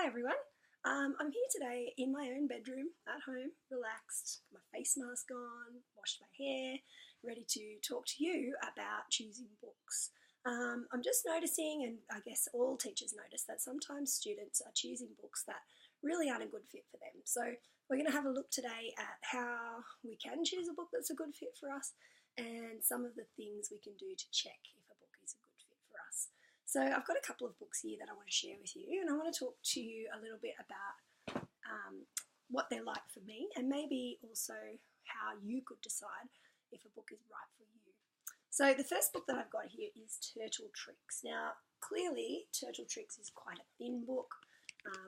Hi everyone. I'm here today in my own bedroom at home, relaxed, got my face mask on, washed my hair, ready to talk to you about choosing books. I'm just noticing, and I guess all teachers notice, that sometimes students are choosing books that really aren't a good fit for them. So we're going to have a look today at how we can choose a book that's a good fit for us and some of the things we can do to check if a book is a good fit for us. So I've got a couple of books here that I want to share with you, and I want to talk to you a little bit about what they're like for me, and maybe also how you could decide if a book is right for you. So the first book that I've got here is Turtle Tricks. Now, clearly, Turtle Tricks is quite a thin book.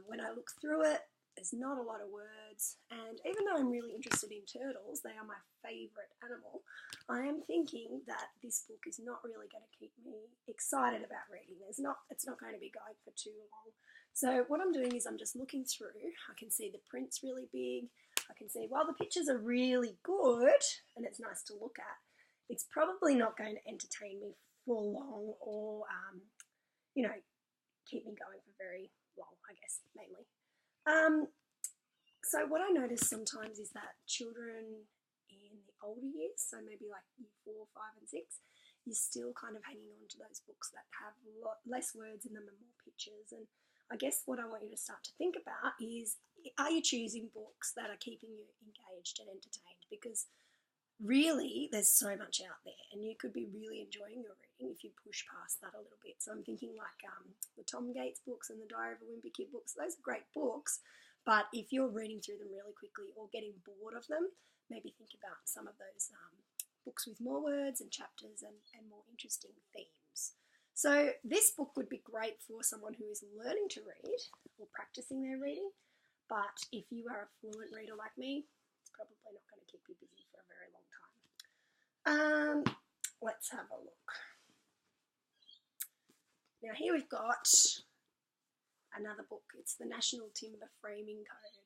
When I look through it, there's not a lot of words, and even though I'm really interested in turtles, they are my favourite animal, I am thinking that this book is not really going to keep me excited about reading. It's not going to be going for too long. So what I'm doing is I'm just looking through. I can see the print's really big. I can see while the pictures are really good and it's nice to look at, it's probably not going to entertain me for long or, keep me going for very long, I guess, mainly. So what I notice sometimes is that children in the older years, so maybe like year 4, 5 and 6, you're still kind of hanging on to those books that have less words in them and more pictures. And I guess what I want you to start to think about is, are you choosing books that are keeping you engaged and entertained? Because really there's so much out there and you could be really enjoying your reading if you push past that a little bit. So I'm thinking like the Tom Gates books and the Diary of a Wimpy Kid books. Those are great books, but if you're reading through them really quickly or getting bored of them, maybe think about some of those books with more words and chapters and more interesting themes. So this book would be great for someone who is learning to read or practicing their reading, but if you are a fluent reader like me, it's probably not going to keep you busy for a very long time. Let's have a look. Now here we've got another book. It's the National Timber Framing Code.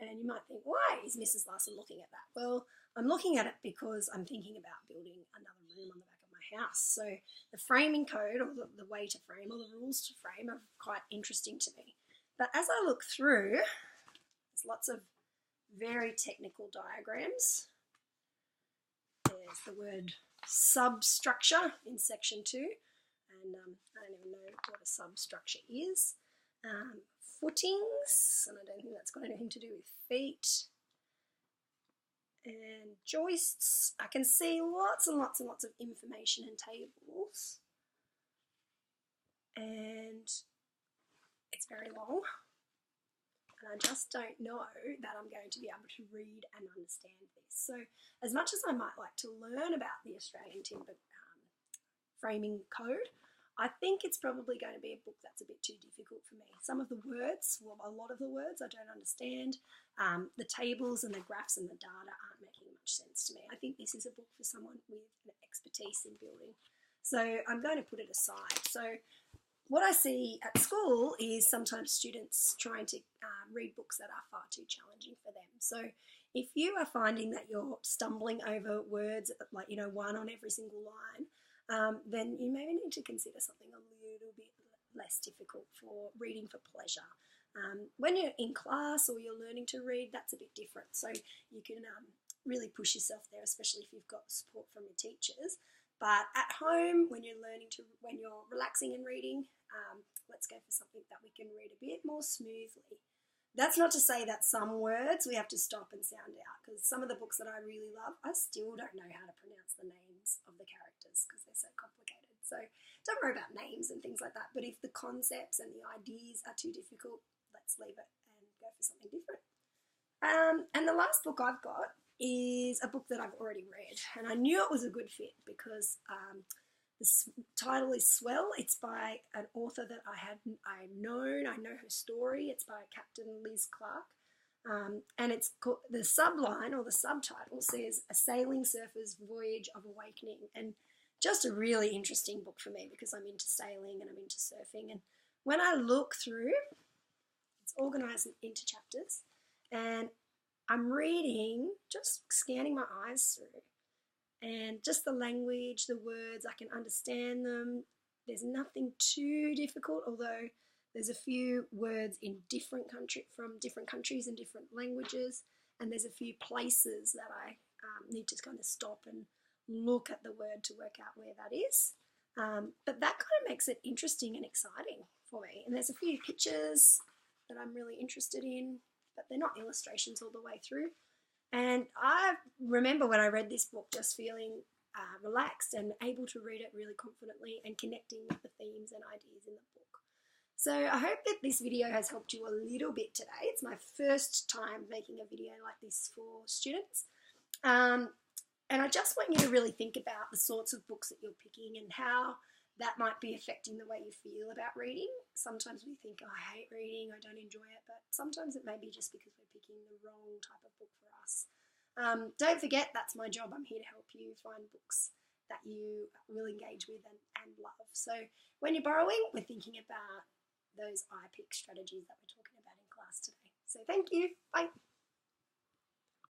And you might think, why is Mrs. Larsen looking at that? Well, I'm looking at it because I'm thinking about building another room on the back of my house. So the framing code, or the way to frame, or the rules to frame, are quite interesting to me. But as I look through, there's lots of very technical diagrams. There's the word substructure in section 2, and I don't even know what a substructure is. Footings, and I don't think that's got anything to do with feet. And joists. I can see lots and lots and lots of information and tables. And it's very long. And I just don't know that I'm going to be able to read and understand this. So as much as I might like to learn about the Australian Timber Framing Code, I think it's probably going to be a book that's a bit too difficult for me. Some of the words, well, a lot of the words I don't understand. The tables and the graphs and the data aren't making much sense to me. I think this is a book for someone with an expertise in building. So I'm going to put it aside. So what I see at school is sometimes students trying to read books that are far too challenging for them. So if you are finding that you're stumbling over words, like, one on every single line, then you maybe need to consider something a little bit less difficult for reading for pleasure. When you're in class or you're learning to read, that's a bit different. So you can really push yourself there, especially if you've got support from your teachers. But at home, when you're relaxing and reading, let's go for something that we can read a bit more smoothly. That's not to say that some words we have to stop and sound out, because some of the books that I really love, I still don't know how to pronounce the names of the characters because they're so complicated. So don't worry about names and things like that. But if the concepts and the ideas are too difficult, let's leave it and go for something different. And the last book I've got is a book that I've already read, and I knew it was a good fit because the title is swell. It's by an author that I know her story. It's by Captain Liz Clark, and it's called, the subline or the subtitle says A Sailing Surfer's Voyage of Awakening, and just a really interesting book for me because I'm into sailing and I'm into surfing. And when I look through, it's organised into chapters, and I'm reading, just scanning my eyes through, and just the language, the words, I can understand them. There's nothing too difficult, although There's a few words in from different countries and different languages, and there's a few places that I need to kind of stop and look at the word to work out where that is. But that kind of makes it interesting and exciting for me. And there's a few pictures that I'm really interested in, but they're not illustrations all the way through. And I remember when I read this book just feeling relaxed and able to read it really confidently and connecting with the themes and ideas in the book. So I hope that this video has helped you a little bit today. It's my first time making a video like this for students. And I just want you to really think about the sorts of books that you're picking and how that might be affecting the way you feel about reading. Sometimes we think, oh, I hate reading, I don't enjoy it, but sometimes it may be just because we're picking the wrong type of book for us. Don't forget, that's my job. I'm here to help you find books that you will engage with and love. So when you're borrowing, we're thinking about those I pick strategies that we're talking about in class today. So thank you. Bye.